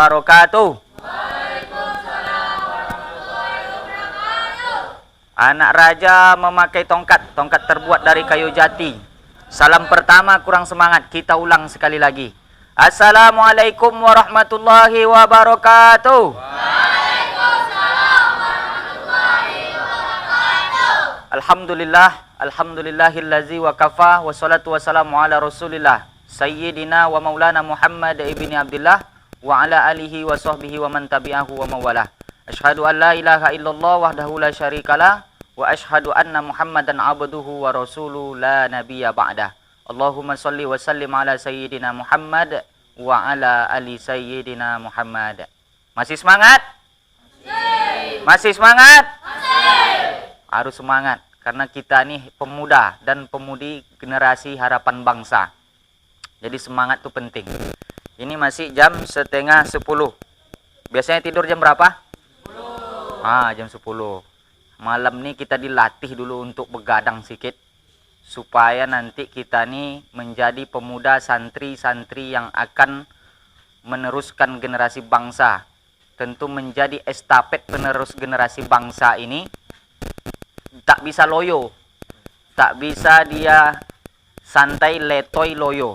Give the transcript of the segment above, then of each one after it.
wabarakatuh. Anak raja memakai tongkat terbuat dari kayu jati. Salam pertama kurang semangat, kita ulang sekali lagi. Assalamualaikum warahmatullahi wabarakatuh. Waalaikumsalam warahmatullahi wabarakatuh. Alhamdulillahillazi wa kafa, wassalatu wassalamu ala rasulillah Sayyidina wa maulana Muhammad ibni Abdullah wa ala alihi wa sahbihi wa man tabi'ahu wa mawalah. Asyhadu an la ilaha illallah wahdahu la syarikalah wa asyhadu anna Muhammadan abduhu wa rasuluhu la nabiyya ba'dah. Allahumma salli wa sallim ala sayyidina Muhammad wa ala ali sayyidina Muhammad. Masih semangat? Masih semangat? Harus semangat karena kita nih pemuda dan pemudi generasi harapan bangsa. Jadi semangat itu penting. Ini masih jam 9:30. Biasanya tidur jam berapa? 10. Jam 10. Malam nih kita dilatih dulu untuk begadang sedikit supaya nanti kita nih menjadi pemuda santri-santri yang akan meneruskan generasi bangsa. Tentu menjadi estafet penerus generasi bangsa ini tak bisa loyo. Tak bisa dia santai letoy loyo.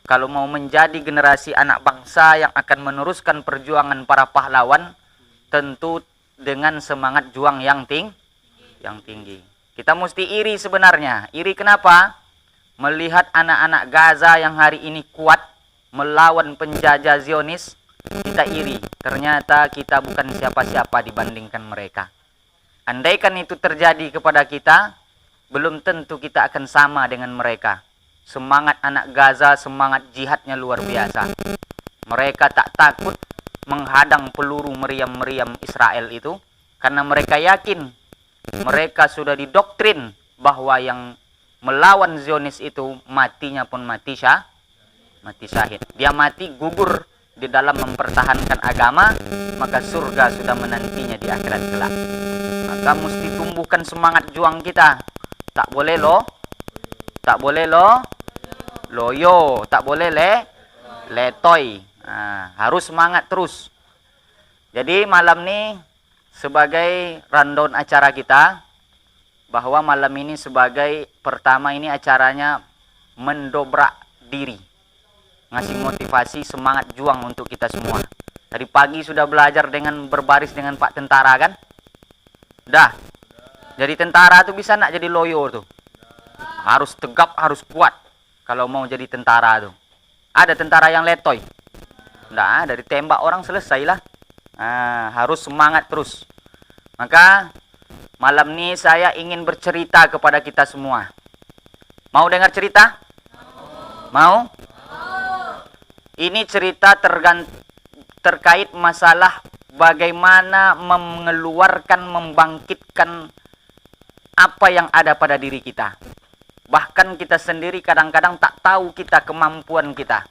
Kalau mau menjadi generasi anak bangsa yang akan meneruskan perjuangan para pahlawan, tentu dengan semangat juang yang tinggi. Kita mesti iri sebenarnya. Iri kenapa? Melihat anak-anak Gaza yang hari ini kuat melawan penjajah Zionis, kita iri. Ternyata kita bukan siapa-siapa dibandingkan mereka. Andaikan itu terjadi kepada kita, belum tentu kita akan sama dengan mereka. Semangat anak Gaza, semangat jihadnya luar biasa. Mereka tak takut menghadang peluru meriam-meriam Israel itu, karena mereka yakin, mereka sudah didoktrin bahwa yang melawan Zionis itu matinya pun mati syahid. Dia mati gugur di dalam mempertahankan agama, maka surga sudah menantinya di akhirat kelak. Maka mesti tumbuhkan semangat juang kita. Tak boleh loyo, tak boleh letoy. Harus semangat terus. Jadi malam ini sebagai rundown acara kita, bahwa malam ini sebagai pertama ini acaranya mendobrak diri, ngasih motivasi semangat juang untuk kita semua. Tadi pagi sudah belajar dengan berbaris dengan Pak Tentara kan? Dah. Jadi tentara tuh bisa nak jadi loyo tuh. Harus tegap, harus kuat. Kalau mau jadi tentara tuh. Ada tentara yang letoy? Nggak ada, ditembak orang selesailah. Harus semangat terus. Maka malam ini saya ingin bercerita kepada kita semua. Mau dengar cerita? Mau? Ini cerita terkait masalah bagaimana mengeluarkan, membangkitkan apa yang ada pada diri kita. Bahkan kita sendiri kadang-kadang tak tahu kita kemampuan kita.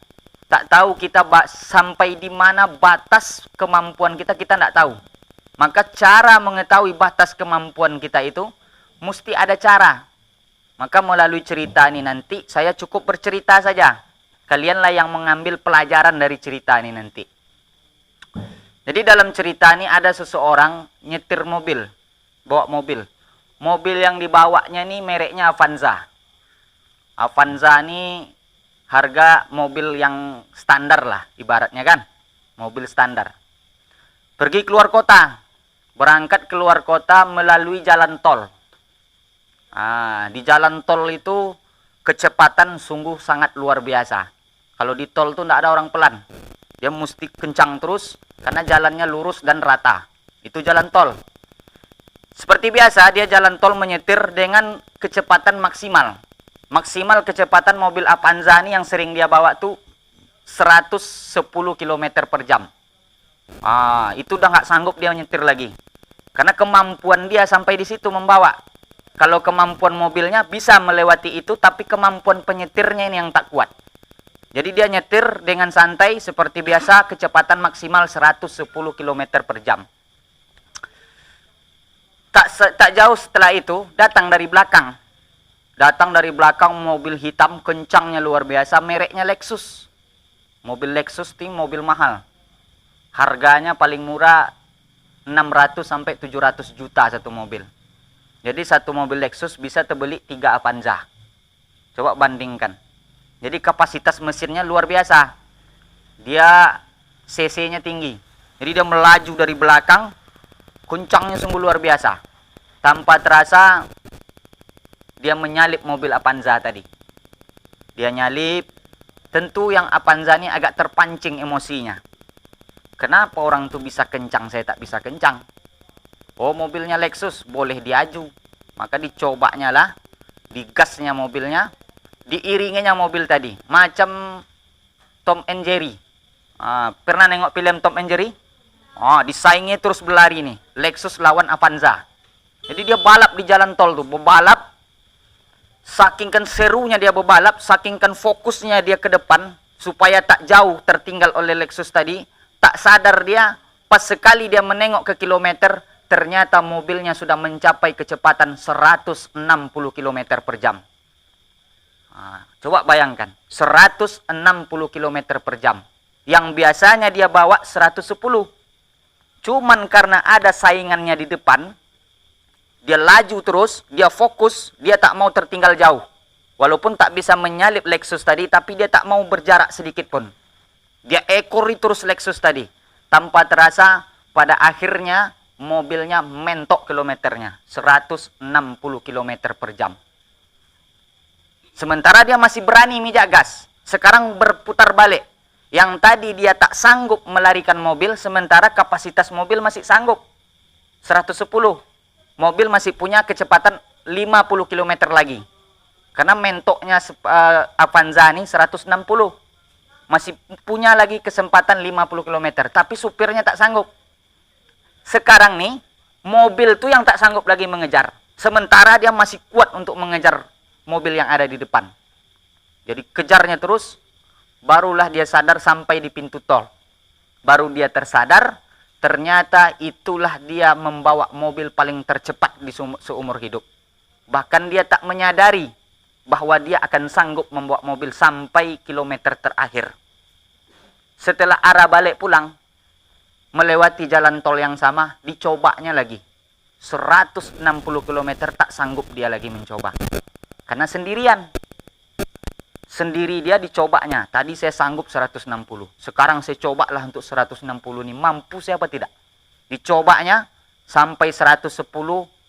Tak tahu kita sampai di mana batas kemampuan kita, kita tidak tahu. Maka cara mengetahui batas kemampuan kita itu, mesti ada cara. Maka melalui cerita ini nanti, saya cukup bercerita saja. Kalianlah yang mengambil pelajaran dari cerita ini nanti. Jadi dalam cerita ini ada seseorang nyetir mobil. Bawa mobil. Mobil yang dibawanya ini mereknya Avanza. Avanza ini harga mobil yang standar lah ibaratnya kan. Mobil standar. Pergi keluar kota. Berangkat keluar kota melalui jalan tol. Di jalan tol itu kecepatan sungguh sangat luar biasa. Kalau di tol tuh tidak ada orang pelan. Dia mesti kencang terus karena jalannya lurus dan rata. Itu jalan tol. Seperti biasa dia jalan tol menyetir dengan kecepatan maksimal. Maksimal kecepatan mobil Avanza ini yang sering dia bawa tuh 110 km per jam. Itu udah nggak sanggup dia nyetir lagi. Karena kemampuan dia sampai di situ membawa. Kalau kemampuan mobilnya bisa melewati itu, tapi kemampuan penyetirnya ini yang tak kuat. Jadi dia nyetir dengan santai seperti biasa, kecepatan maksimal 110 km per jam. Tak jauh setelah itu, datang dari belakang. Datang dari belakang mobil hitam kencangnya luar biasa, mereknya Lexus. Mobil Lexus itu mobil mahal. Harganya paling murah 600 sampai 700 juta satu mobil. Jadi satu mobil Lexus bisa terbeli 3 Avanza. Coba bandingkan. Jadi kapasitas mesinnya luar biasa. Dia cc-nya tinggi. Jadi dia melaju dari belakang, kencangnya sungguh luar biasa. Tanpa terasa dia menyalip mobil Avanza tadi. Dia nyalip, tentu yang Avanza ini agak terpancing emosinya. Kenapa orang tuh bisa kencang, saya tak bisa kencang? Oh, mobilnya Lexus, boleh diaju. Maka dicobanya lah, digasnya mobilnya, diiringinya mobil tadi. Macam Tom and Jerry. Pernah nengok film Tom and Jerry? Disaingi terus berlari nih. Lexus lawan Avanza. Jadi dia balap di jalan tol tuh, berbalap. Saking kan serunya dia berbalap, saking kan fokusnya dia ke depan, supaya tak jauh tertinggal oleh Lexus tadi. Tak sadar dia, pas sekali dia menengok ke kilometer, ternyata mobilnya sudah mencapai kecepatan 160 km per jam. Coba bayangkan, 160 km per jam. Yang biasanya dia bawa 110. Cuman karena ada saingannya di depan, dia laju terus, dia fokus, dia tak mau tertinggal jauh. Walaupun tak bisa menyalip Lexus tadi, tapi dia tak mau berjarak sedikit pun. Dia ekori terus Lexus tadi. Tanpa terasa, pada akhirnya mobilnya mentok kilometernya. 160 km per jam. Sementara dia masih berani mijak gas. Sekarang berputar balik. Yang tadi dia tak sanggup melarikan mobil, sementara kapasitas mobil masih sanggup. 110. Mobil masih punya kecepatan 50 km lagi. Karena mentoknya Avanza ini 160. Masih punya lagi kesempatan 50 km. Tapi supirnya tak sanggup. Sekarang nih, mobil tuh yang tak sanggup lagi mengejar. Sementara dia masih kuat untuk mengejar mobil yang ada di depan. Jadi kejarnya terus, barulah dia sadar sampai di pintu tol. Baru dia tersadar, ternyata itulah dia membawa mobil paling tercepat di seumur hidup. Bahkan dia tak menyadari bahwa dia akan sanggup membawa mobil sampai kilometer terakhir. Setelah arah balik pulang, melewati jalan tol yang sama, dicobanya lagi. 160 km tak sanggup dia lagi mencoba. Karena sendirian. Sendiri dia dicobanya. Tadi saya sanggup 160. Sekarang saya cobalah untuk 160 ini. Mampu saya apa tidak? Dicobanya sampai 110,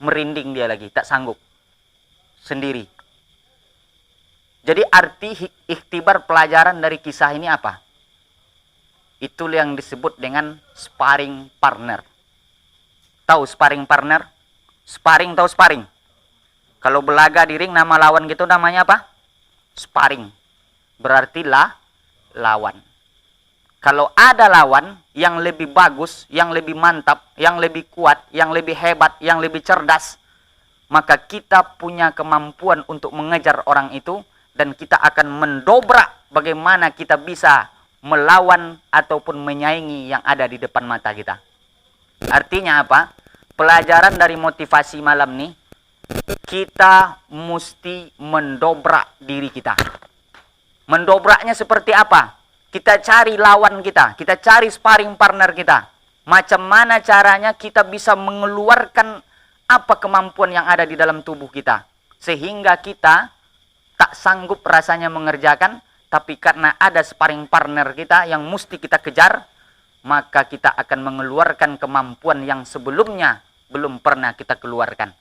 merinding dia lagi. Tak sanggup. Sendiri. Jadi arti ikhtibar pelajaran dari kisah ini apa? Itulah yang disebut dengan sparring partner. Tahu sparring partner? Sparring, tahu sparring? Kalau belaga di ring, nama lawan gitu namanya apa? Sparring. Berarti lawan. Kalau ada lawan yang lebih bagus, yang lebih mantap, yang lebih kuat, yang lebih hebat, yang lebih cerdas, maka kita punya kemampuan untuk mengejar orang itu, dan kita akan mendobrak bagaimana kita bisa melawan ataupun menyaingi yang ada di depan mata kita. Artinya apa? Pelajaran dari motivasi malam nih, kita mesti mendobrak diri kita. Mendobraknya seperti apa? Kita cari lawan kita cari sparring partner kita. Macam mana caranya kita bisa mengeluarkan apa kemampuan yang ada di dalam tubuh kita, sehingga kita tak sanggup rasanya mengerjakan, tapi karena ada sparring partner kita yang mesti kita kejar, maka kita akan mengeluarkan kemampuan yang sebelumnya belum pernah kita keluarkan.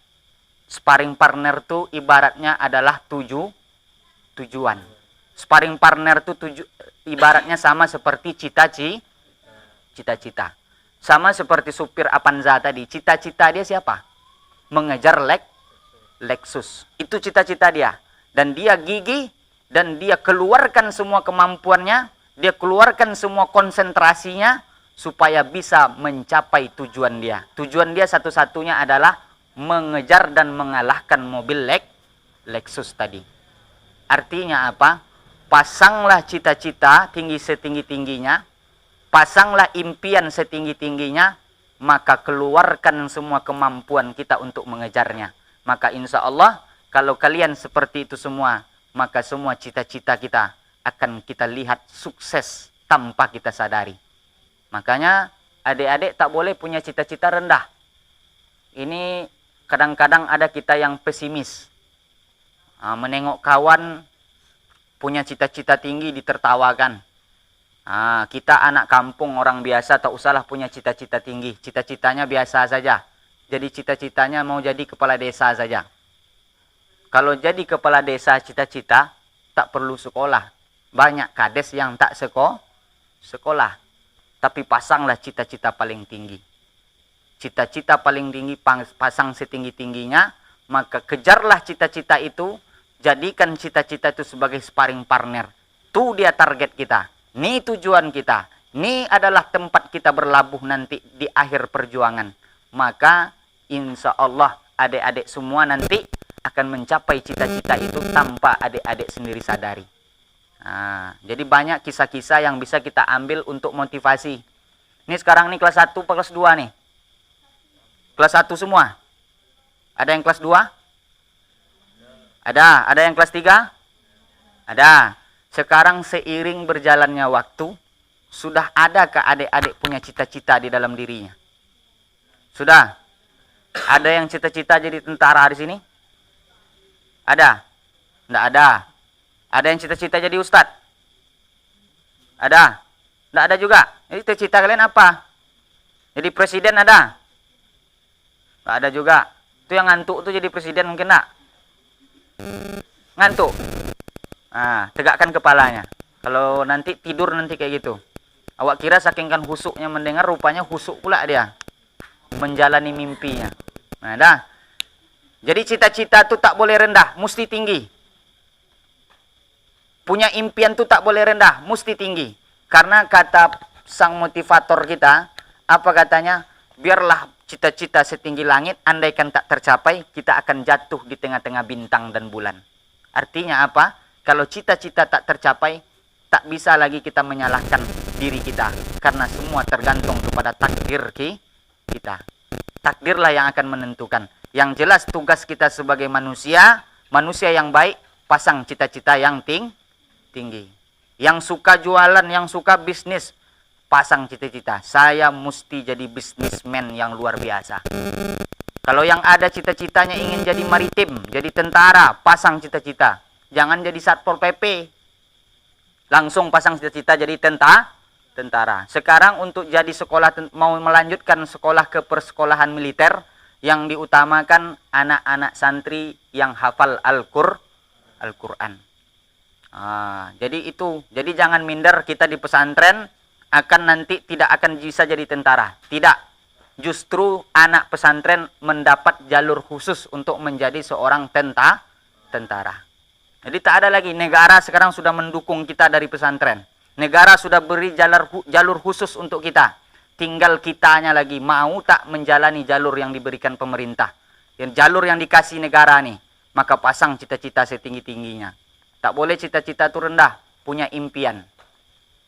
Sparring partner itu ibaratnya adalah tujuan. Sparring partner itu ibaratnya sama seperti cita-cita. Sama seperti supir Avanza tadi. Cita-cita dia siapa? Mengejar Lexus. Itu cita-cita dia. Dan dia gigih, dan dia keluarkan semua kemampuannya, dia keluarkan semua konsentrasinya, supaya bisa mencapai tujuan dia. Tujuan dia satu-satunya adalah mengejar dan mengalahkan mobil Lexus tadi. Artinya apa? Pasanglah cita-cita tinggi setinggi-tingginya, pasanglah impian setinggi-tingginya, maka keluarkan semua kemampuan kita untuk mengejarnya. Maka insya Allah, kalau kalian seperti itu semua, maka semua cita-cita kita akan kita lihat sukses tanpa kita sadari. Makanya Adik-adik tak boleh punya cita-cita rendah. Ini kadang-kadang ada kita yang pesimis. Menengok kawan punya cita-cita tinggi ditertawakan. Kita anak kampung orang biasa tak usahlah punya cita-cita tinggi. Cita-citanya biasa saja. Jadi cita-citanya mau jadi kepala desa saja. Kalau jadi kepala desa cita-cita tak perlu sekolah. Banyak kades yang tak sekolah. Tapi pasanglah cita-cita paling tinggi. Cita-cita paling tinggi pasang setinggi-tingginya, maka kejarlah cita-cita itu, jadikan cita-cita itu sebagai sparring partner. Itu dia target kita, ini tujuan kita, ini adalah tempat kita berlabuh nanti di akhir perjuangan. Maka insya Allah adik-adik semua nanti akan mencapai cita-cita itu tanpa adik-adik sendiri sadari. Jadi banyak kisah-kisah yang bisa kita ambil untuk motivasi. Ini sekarang nih kelas 1 kelas 2 nih. Kelas 1 semua? Ada yang kelas 2? Ada. Ada yang kelas 3? Ada. Sekarang seiring berjalannya waktu, sudah adakah adik-adik punya cita-cita di dalam dirinya? Sudah? Ada yang cita-cita jadi tentara di sini? Ada? Tidak ada. Ada yang cita-cita jadi ustadz? Ada? Tidak ada juga. Jadi cita-cita kalian apa? Jadi presiden ada? Nggak ada juga. Itu yang ngantuk tuh jadi presiden mungkin enggak? Ngantuk. Tegakkan kepalanya. Kalau nanti tidur nanti kayak gitu. Awak kira saking kan husuknya mendengar, rupanya husuk pula dia menjalani mimpinya. Dah. Jadi cita-cita tuh tak boleh rendah, mesti tinggi. Punya impian tuh tak boleh rendah, mesti tinggi. Karena kata sang motivator kita, apa katanya? Biarlah cita-cita setinggi langit, andaikan tak tercapai, kita akan jatuh di tengah-tengah bintang dan bulan. Artinya apa? Kalau cita-cita tak tercapai, tak bisa lagi kita menyalahkan diri kita. Karena semua tergantung kepada takdir kita. Takdirlah yang akan menentukan. Yang jelas tugas kita sebagai manusia yang baik, pasang cita-cita yang tinggi. Yang suka jualan, yang suka bisnis, pasang cita-cita. Saya mesti jadi bisnismen yang luar biasa. Kalau yang ada cita-citanya ingin jadi maritim, jadi tentara, pasang cita-cita. Jangan jadi Satpol PP. Langsung pasang cita-cita jadi tentara. Sekarang untuk jadi sekolah, mau melanjutkan sekolah ke persekolahan militer, yang diutamakan anak-anak santri yang hafal Al-Quran. Jadi jangan minder kita di pesantren akan nanti tidak akan bisa jadi tentara. Tidak. Justru anak pesantren mendapat jalur khusus untuk menjadi seorang tentara. Jadi tak ada lagi, negara sekarang sudah mendukung kita dari pesantren. Negara sudah beri jalur khusus untuk kita. Tinggal kitanya lagi mau tak menjalani jalur yang diberikan pemerintah. Jalur yang dikasih negara nih. Maka pasang cita-cita setinggi-tingginya. Tak boleh cita-cita itu rendah, punya impian.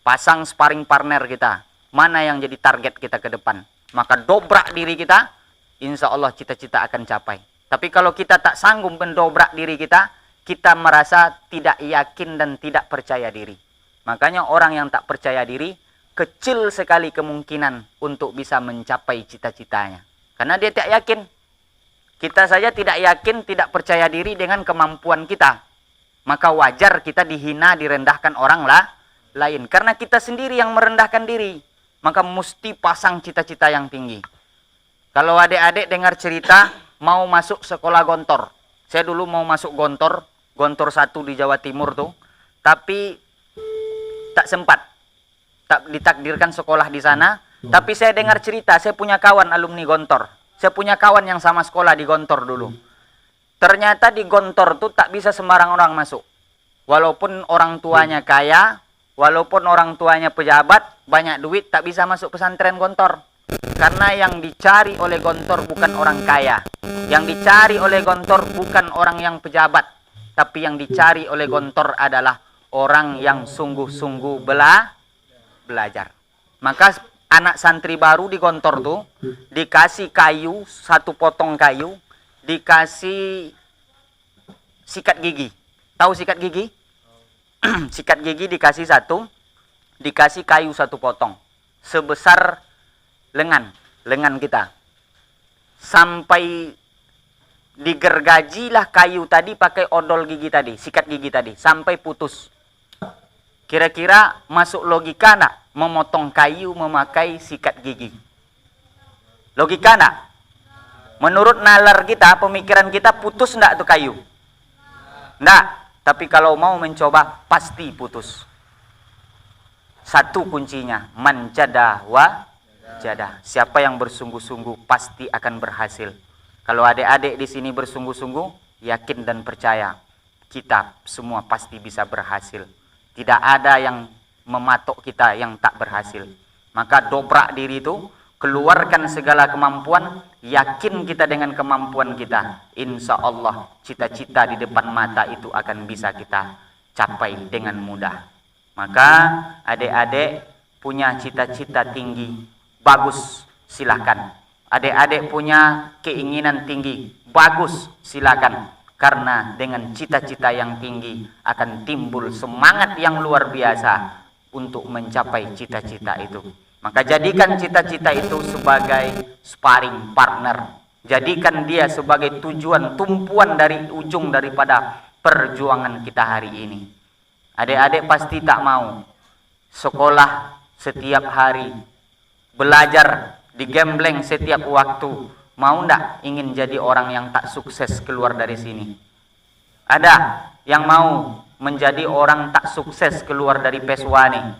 Pasang sparring partner kita. Mana yang jadi target kita ke depan. Maka dobrak diri kita, insya Allah cita-cita akan capai. Tapi kalau kita tak sanggup mendobrak diri kita, kita merasa tidak yakin dan tidak percaya diri. Makanya orang yang tak percaya diri, kecil sekali kemungkinan untuk bisa mencapai cita-citanya. Karena dia tak yakin. Kita saja tidak yakin, tidak percaya diri dengan kemampuan kita. Maka wajar kita dihina, direndahkan orang lain. Karena kita sendiri yang merendahkan diri. Maka mesti pasang cita-cita yang tinggi. Kalau adik-adik dengar cerita mau masuk sekolah Gontor. Saya dulu mau masuk Gontor 1 di Jawa Timur tuh. Tapi tak sempat. Tak ditakdirkan sekolah di sana. Tapi saya dengar cerita, saya punya kawan alumni Gontor. Saya punya kawan yang sama sekolah di Gontor dulu. Ternyata di Gontor tuh tak bisa sembarang orang masuk. Walaupun orang tuanya kaya, walaupun orang tuanya pejabat, banyak duit, tak bisa masuk pesantren Gontor. Karena yang dicari oleh Gontor bukan orang kaya. Yang dicari oleh Gontor bukan orang yang pejabat. Tapi yang dicari oleh Gontor adalah orang yang sungguh-sungguh belajar. Maka anak santri baru di Gontor tuh dikasih kayu, 1 potong kayu, dikasih sikat gigi. Tahu sikat gigi? Sikat gigi dikasih 1, dikasih kayu 1 potong. Sebesar lengan kita. Sampai digergajilah kayu tadi pakai odol gigi tadi, sikat gigi tadi, sampai putus. Kira-kira masuk logika enggak memotong kayu memakai sikat gigi? Logika enggak? Menurut nalar kita, pemikiran kita, putus enggak tuh kayu? Enggak. Tapi kalau mau mencoba, pasti putus. Satu kuncinya, man jadah wa jadah. Siapa yang bersungguh-sungguh pasti akan berhasil. Kalau adik-adik di sini bersungguh-sungguh, yakin dan percaya, kita semua pasti bisa berhasil. Tidak ada yang mematok kita yang tak berhasil. Maka dobrak diri itu, keluarkan segala kemampuan, yakin kita dengan kemampuan kita. Insya Allah cita-cita di depan mata itu akan bisa kita capai dengan mudah. Maka adik-adik punya cita-cita tinggi, bagus, silakan. Adik-adik punya keinginan tinggi, bagus, silakan. Karena dengan cita-cita yang tinggi akan timbul semangat yang luar biasa untuk mencapai cita-cita itu. Maka jadikan cita-cita itu sebagai sparring partner. Jadikan dia sebagai tujuan, tumpuan dari ujung daripada perjuangan kita hari ini. Adik-adik pasti tak mau sekolah setiap hari, belajar, digembleng setiap waktu. Mau ndak ingin jadi orang yang tak sukses keluar dari sini? Ada yang mau menjadi orang tak sukses keluar dari Peswani?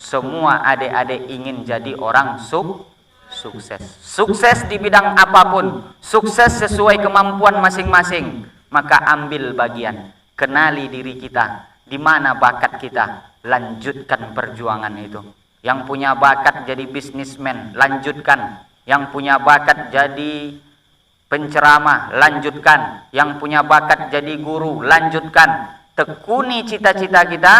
Semua adik-adik ingin jadi orang sukses. Sukses di bidang apapun, sukses sesuai kemampuan masing-masing. Maka ambil bagian, kenali diri kita, di mana bakat kita, lanjutkan perjuangan itu. Yang punya bakat jadi bisnismen, lanjutkan. Yang punya bakat jadi penceramah, lanjutkan. Yang punya bakat jadi guru, lanjutkan. Tekuni cita-cita kita,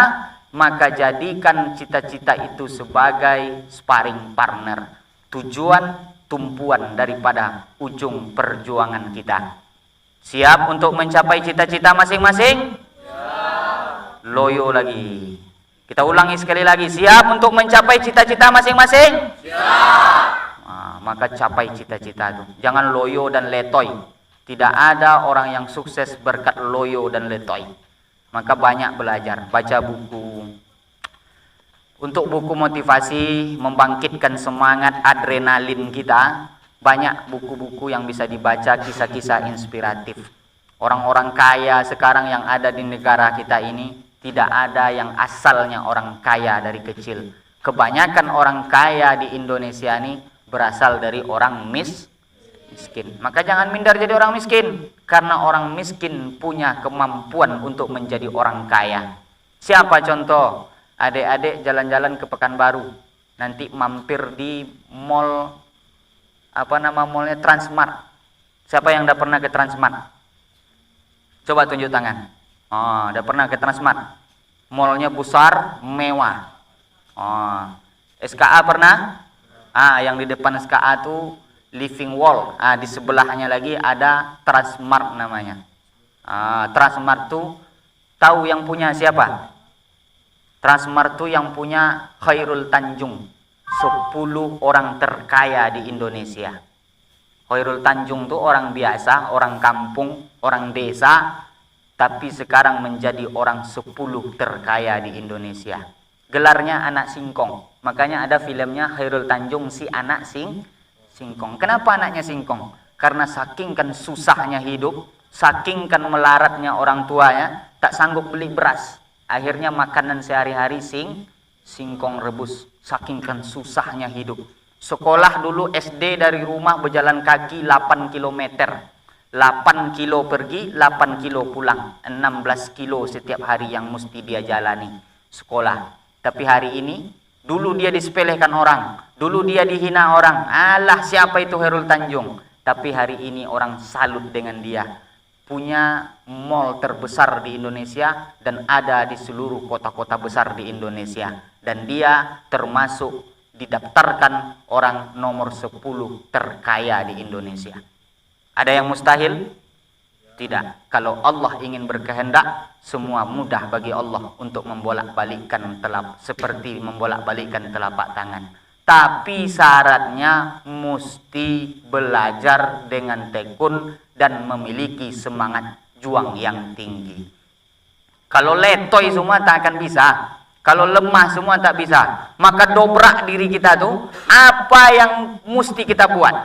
maka jadikan cita-cita itu sebagai sparring partner. Tujuan, tumpuan daripada ujung perjuangan kita. Siap untuk mencapai cita-cita masing-masing? Loyo lagi. Kita ulangi sekali lagi. Siap untuk mencapai cita-cita masing-masing? Siap. Maka capai cita-cita itu. Jangan loyo dan letoy. Tidak ada orang yang sukses berkat loyo dan letoy. Maka banyak belajar, baca buku. Untuk buku motivasi, membangkitkan semangat adrenalin kita, banyak buku-buku yang bisa dibaca, kisah-kisah inspiratif. Orang-orang kaya sekarang yang ada di negara kita ini, tidak ada yang asalnya orang kaya dari kecil. Kebanyakan orang kaya di Indonesia ini berasal dari orang miskin. Maka jangan minder jadi orang miskin, karena orang miskin punya kemampuan untuk menjadi orang kaya. Siapa contoh? Adik-adik jalan-jalan ke Pekanbaru, nanti mampir di mall, apa nama mallnya, Transmart. Siapa yang udah pernah ke Transmart? Coba tunjuk tangan. Oh, udah pernah ke Transmart. Mallnya besar, mewah. Oh, SKA pernah? Yang di depan SKA tuh Living Wall. Di sebelahnya lagi ada Transmart namanya. Transmart tuh tahu yang punya siapa? Transmart tuh yang punya Khairul Tanjung, 10 orang terkaya di Indonesia. Khairul Tanjung tuh orang biasa, orang kampung, orang desa, tapi sekarang menjadi orang 10 terkaya di Indonesia. Gelarnya anak singkong. Makanya ada filmnya Khairul Tanjung, si anak singkong. Kenapa anaknya singkong? Karena saking kan susahnya hidup, saking kan melaratnya orang tuanya, tak sanggup beli beras. Akhirnya makanan sehari-hari singkong rebus. Saking kan susahnya hidup. Sekolah dulu SD dari rumah berjalan kaki 8 km. 8 kilo pergi, 8 kilo pulang. 16 kilo setiap hari yang mesti dia jalani sekolah. Tapi hari ini, dulu dia disepelekan orang, dulu dia dihina orang. Alah, siapa itu Khairul Tanjung? Tapi hari ini orang salut dengan dia. Punya mall terbesar di Indonesia dan ada di seluruh kota-kota besar di Indonesia. Dan dia termasuk didaftarkan orang nomor 10 terkaya di Indonesia. Ada yang mustahil? Tidak. Kalau Allah ingin berkehendak, semua mudah bagi Allah untuk membolak-balikkan seperti membolak-balikkan telapak tangan. Tapi syaratnya mesti belajar dengan tekun dan memiliki semangat juang yang tinggi. Kalau letoy semua tak akan bisa. Kalau lemah semua tak bisa. Maka dobrak diri kita tuh, apa yang mesti kita buat?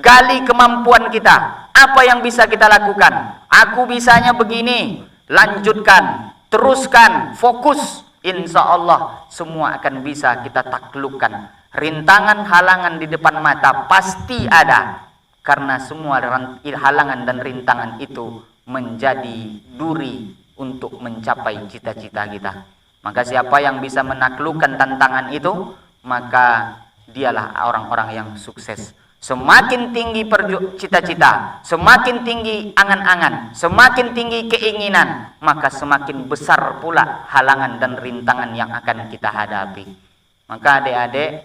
Gali kemampuan kita. Apa yang bisa kita lakukan? Aku bisanya begini. Lanjutkan, teruskan, fokus. Insya Allah semua akan bisa kita taklukkan. Rintangan, halangan di depan mata pasti ada. Karena semua halangan dan rintangan itu menjadi duri untuk mencapai cita-cita kita. Maka siapa yang bisa menaklukkan tantangan itu, maka dialah orang-orang yang sukses. Semakin tinggi cita-cita, semakin tinggi angan-angan, semakin tinggi keinginan, maka semakin besar pula halangan dan rintangan yang akan kita hadapi. Maka adik-adik,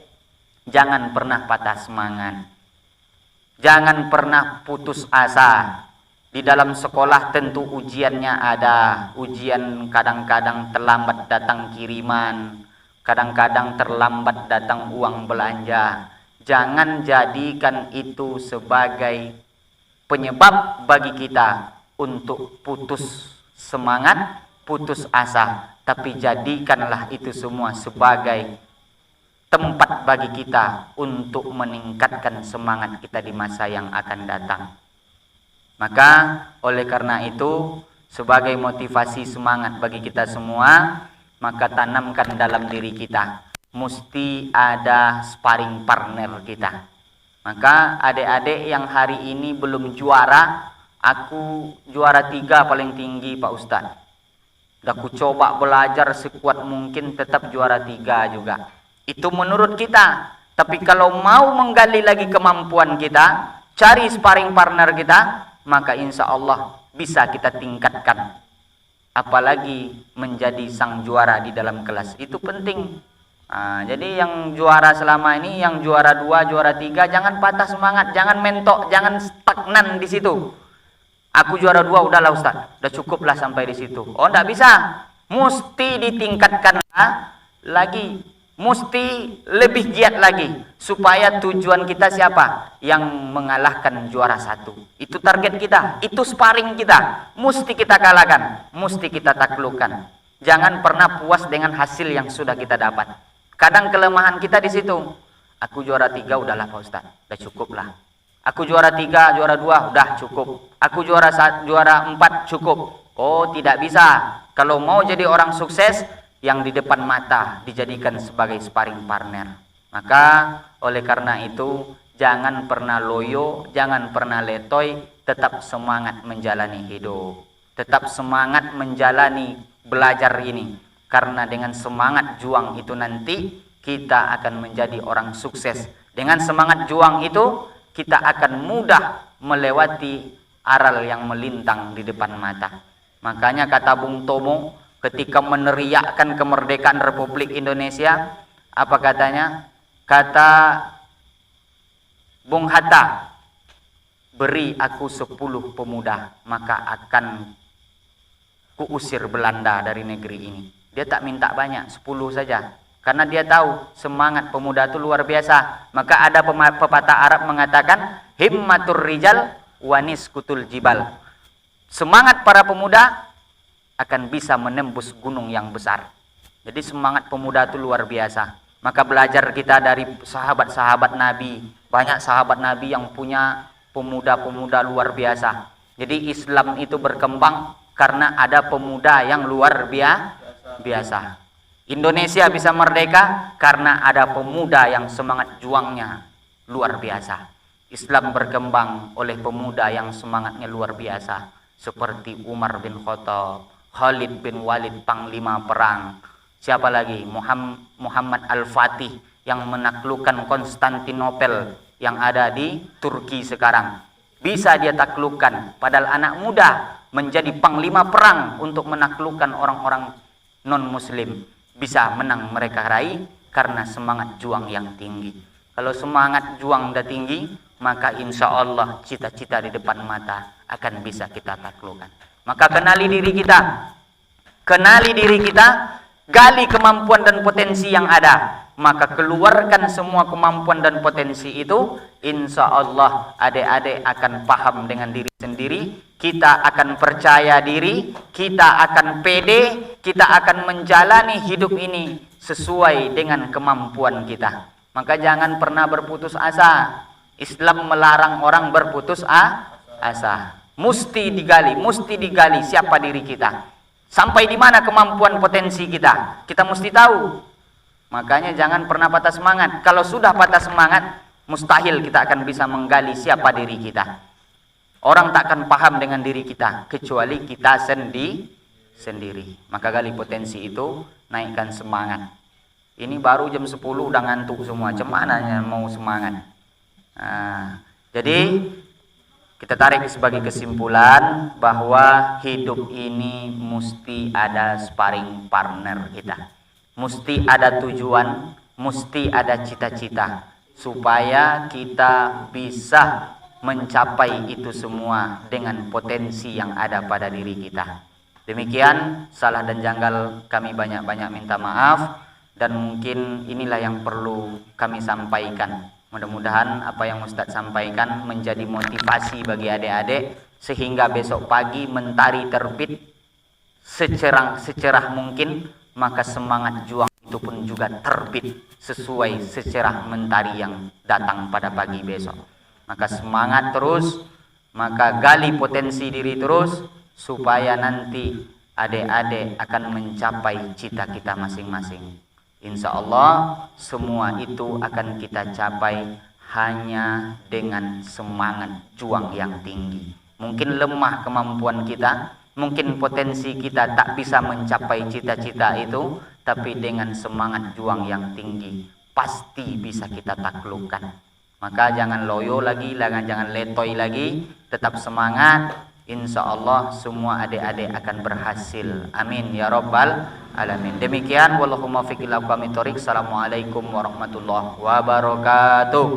jangan pernah patah semangat. Jangan pernah putus asa. Di dalam sekolah tentu ujiannya ada. Ujian kadang-kadang terlambat datang kiriman, kadang-kadang terlambat datang uang belanja. Jangan jadikan itu sebagai penyebab bagi kita untuk putus semangat, putus asa. Tapi jadikanlah itu semua sebagai tempat bagi kita untuk meningkatkan semangat kita di masa yang akan datang. Maka oleh karena itu, sebagai motivasi semangat bagi kita semua, maka tanamkan dalam diri kita, mesti ada sparring partner kita. Maka adik-adik yang hari ini belum juara, aku juara 3 paling tinggi Pak Ustadz. Aku coba belajar sekuat mungkin tetap juara 3 juga. Itu menurut kita. Tapi kalau mau menggali lagi kemampuan kita, cari sparring partner kita, maka insya Allah bisa kita tingkatkan. Apalagi menjadi sang juara di dalam kelas. Itu penting. Jadi yang juara selama ini, yang juara 2, juara 3, jangan patah semangat, jangan mentok, jangan stagnan di situ. Aku juara 2 udahlah Ustaz, udah cukuplah sampai di situ. Oh, enggak bisa. Mesti ditingkatkan lagi. Mesti lebih giat lagi supaya tujuan kita siapa? Yang mengalahkan juara 1. Itu target kita, itu sparring kita. Mesti kita kalahkan, mesti kita taklukkan. Jangan pernah puas dengan hasil yang sudah kita dapat. Kadang kelemahan kita di situ. Aku juara 3 udahlah Pak Ustaz, udah cukup lah. Aku juara 3, juara 2 udah cukup. Aku juara 4 cukup. Oh, tidak bisa. Kalau mau jadi orang sukses, yang di depan mata dijadikan sebagai sparring partner. Maka oleh karena itu, jangan pernah loyo, jangan pernah letoy, tetap semangat menjalani hidup. Tetap semangat menjalani belajar ini. Karena dengan semangat juang itu nanti kita akan menjadi orang sukses. Dengan semangat juang itu kita akan mudah melewati aral yang melintang di depan mata. Makanya kata Bung Tomo ketika meneriakkan kemerdekaan Republik Indonesia, apa katanya? Kata Bung Hatta, beri aku 10 pemuda, maka akan kuusir Belanda dari negeri ini. Dia tak minta banyak, 10 saja. Karena dia tahu semangat pemuda itu luar biasa. Maka ada pepatah Arab mengatakan, himmatur rijal wanis kutul jibal. Semangat para pemuda akan bisa menembus gunung yang besar. Jadi semangat pemuda itu luar biasa. Maka belajar kita dari sahabat-sahabat Nabi. Banyak sahabat Nabi yang punya pemuda-pemuda luar biasa. Jadi Islam itu berkembang karena ada pemuda yang luar biasa. Indonesia bisa merdeka karena ada pemuda yang semangat juangnya luar biasa. Islam berkembang oleh pemuda yang semangatnya luar biasa. Seperti Umar bin Khattab, Khalid bin Walid, panglima perang. Siapa lagi? Muhammad Al-Fatih yang menaklukkan Konstantinopel yang ada di Turki sekarang. Bisa dia taklukkan, padahal anak muda menjadi panglima perang untuk menaklukkan orang-orang non-muslim. Bisa menang mereka raih karena semangat juang yang tinggi. Kalau semangat juang udah tinggi, maka insya Allah cita-cita di depan mata akan bisa kita taklukkan. Maka kenali diri kita, gali kemampuan dan potensi yang ada. maka keluarkan semua kemampuan dan potensi itu, insya Allah adik-adik akan paham dengan diri sendiri, kita akan percaya diri, kita akan pede, kita akan menjalani hidup ini sesuai dengan kemampuan kita. Maka jangan pernah berputus asa. Islam melarang orang berputus asa. Mesti digali siapa diri kita. Sampai di mana kemampuan potensi kita, kita mesti tahu. Makanya jangan pernah patah semangat. Kalau sudah patah semangat, mustahil kita akan bisa menggali siapa diri kita. Orang tak akan paham dengan diri kita kecuali kita sendiri. Maka gali potensi itu, naikkan semangat. Ini baru jam 10 udah ngantuk semua. Cumananya mau semangat. Jadi kita tarik sebagai kesimpulan bahwa hidup ini mesti ada sparring partner kita. Mesti ada tujuan, mesti ada cita-cita supaya kita bisa mencapai itu semua dengan potensi yang ada pada diri kita. Demikian, salah dan janggal kami banyak-banyak minta maaf, dan mungkin inilah yang perlu kami sampaikan. Mudah-mudahan apa yang Ustadz sampaikan menjadi motivasi bagi adik-adik sehingga besok pagi mentari terbit secerah mungkin, maka semangat juang itu pun juga terbit sesuai secerah mentari yang datang pada pagi besok. Maka semangat terus, maka gali potensi diri terus supaya nanti adik-adik akan mencapai cita kita masing-masing. Insya Allah semua itu akan kita capai hanya dengan semangat juang yang tinggi. Mungkin lemah kemampuan kita, mungkin potensi kita tak bisa mencapai cita-cita itu, tapi dengan semangat juang yang tinggi pasti bisa kita taklukkan. Maka jangan loyo lagi, jangan letoy lagi, tetap semangat. Insya Allah semua adik-adik akan berhasil. Amin ya rabbal alamin. Demikian, wallahumma fiqh ila aqwamit thoriq. Assalamualaikum warahmatullahi wabarakatuh.